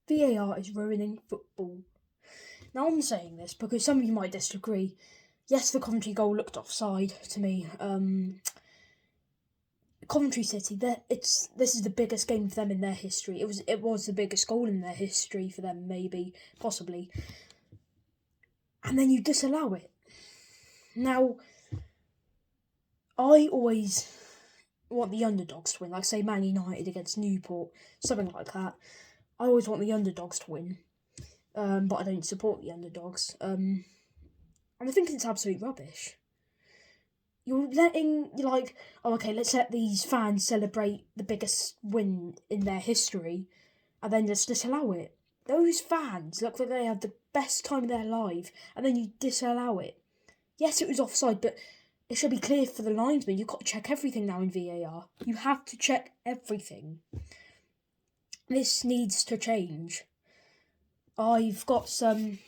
VAR is ruining football. Now I'm saying this because some of you might disagree. Yes, the Coventry goal looked offside to me. Coventry City, this is the biggest game for them in their history. It was the biggest goal in their history for them, maybe, possibly. And then you disallow it. Now, I always want the underdogs to win, like say Man United against Newport, something like that. I always want the underdogs to win, but I don't support the underdogs. And I think it's absolute rubbish. You're let's let these fans celebrate the biggest win in their history, and then just disallow it. Those fans look like they had the best time of their life, and then you disallow it. Yes, it was offside, but it should be clear for the linesman. You've got to check everything now in VAR. You have to check everything. This needs to change. I've got some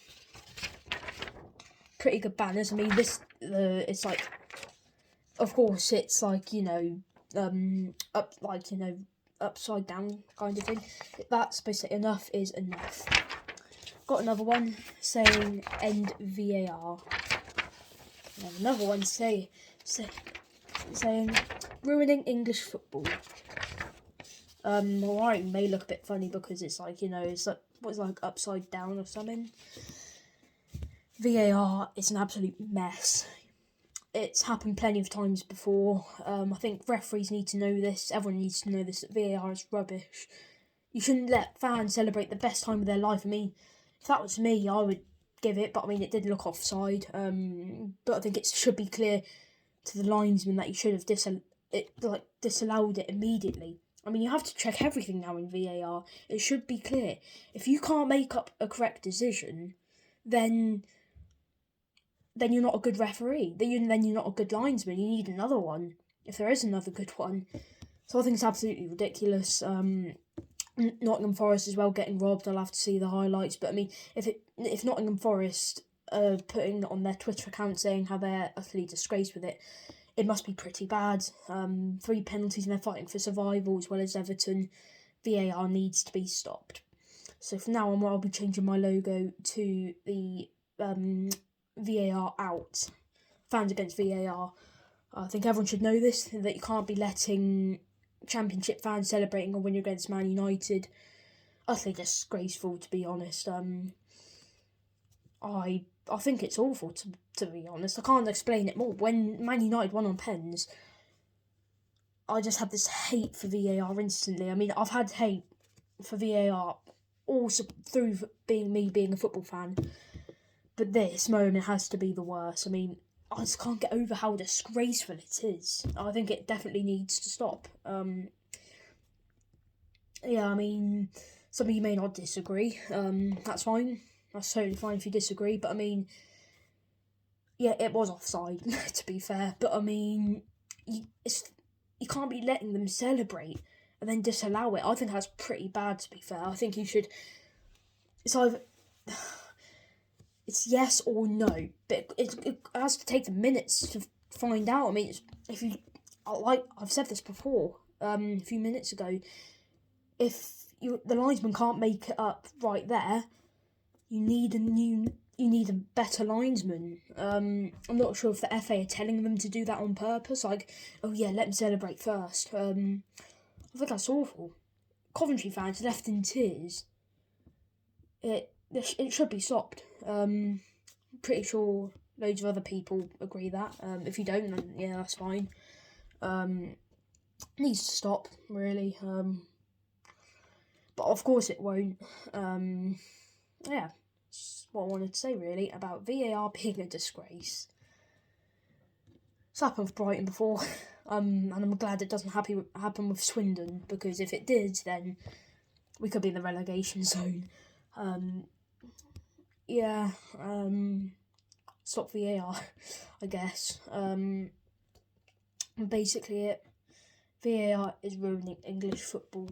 pretty good banners. I mean, it's like, of course, it's like, upside down kind of thing. That's basically enough is enough. Got another one saying end VAR. And another one saying ruining English football. Alright, it may look a bit funny because it's like, it's like upside down or something. VAR is an absolute mess. It's happened plenty of times before. I think referees need to know this. Everyone needs to know this. That VAR is rubbish. You shouldn't let fans celebrate the best time of their life. I mean, if that was me, I would give it. But I mean, it did look offside. But I think it should be clear to the linesman that you should have disallowed it immediately. I mean, you have to check everything now in VAR. It should be clear. If you can't make up a correct decision, then you're not a good referee. Then you're not a good linesman. You need another one, if there is another good one. So I think it's absolutely ridiculous. Nottingham Forest as well getting robbed. I'll have to see the highlights. But I mean, if Nottingham Forest putting on their Twitter account saying how they're utterly disgraced with it, it must be pretty bad. 3 penalties and they're fighting for survival as well as Everton. VAR needs to be stopped. So from now on, I'll be changing my logo to the VAR out. Fans against VAR. I think everyone should know this, that you can't be letting Championship fans celebrating a win against Man United. Utterly disgraceful, to be honest. I think it's awful, to be honest. I can't explain it more. When Man United won on pens, I just had this hate for VAR instantly. I mean, I've had hate for VAR also through being a football fan. But this moment has to be the worst. I mean, I just can't get over how disgraceful it is. I think it definitely needs to stop. I mean, some of you may not disagree. That's fine. That's totally fine if you disagree. But I mean, yeah, it was offside, to be fair. But I mean, you can't be letting them celebrate and then disallow it. I think that's pretty bad, to be fair. I think you should. It's either. It's yes or no, but it has to take the minutes to find out. I mean, I've said this before, a few minutes ago. If the linesman can't make it up right there, you need a better linesman. I'm not sure if the FA are telling them to do that on purpose. Like, oh yeah, let them celebrate first. I think that's awful. Coventry fans left in tears. It should be stopped. Pretty sure loads of other people agree that. If you don't, then yeah, that's fine. Needs to stop, really. But of course it won't. Yeah, that's what I wanted to say, really, about VAR being a disgrace. It's happened with Brighton before, and I'm glad it doesn't happen with Swindon, because if it did, then we could be in the relegation zone. Stop VAR, I guess. Basically it. VAR is ruining English football.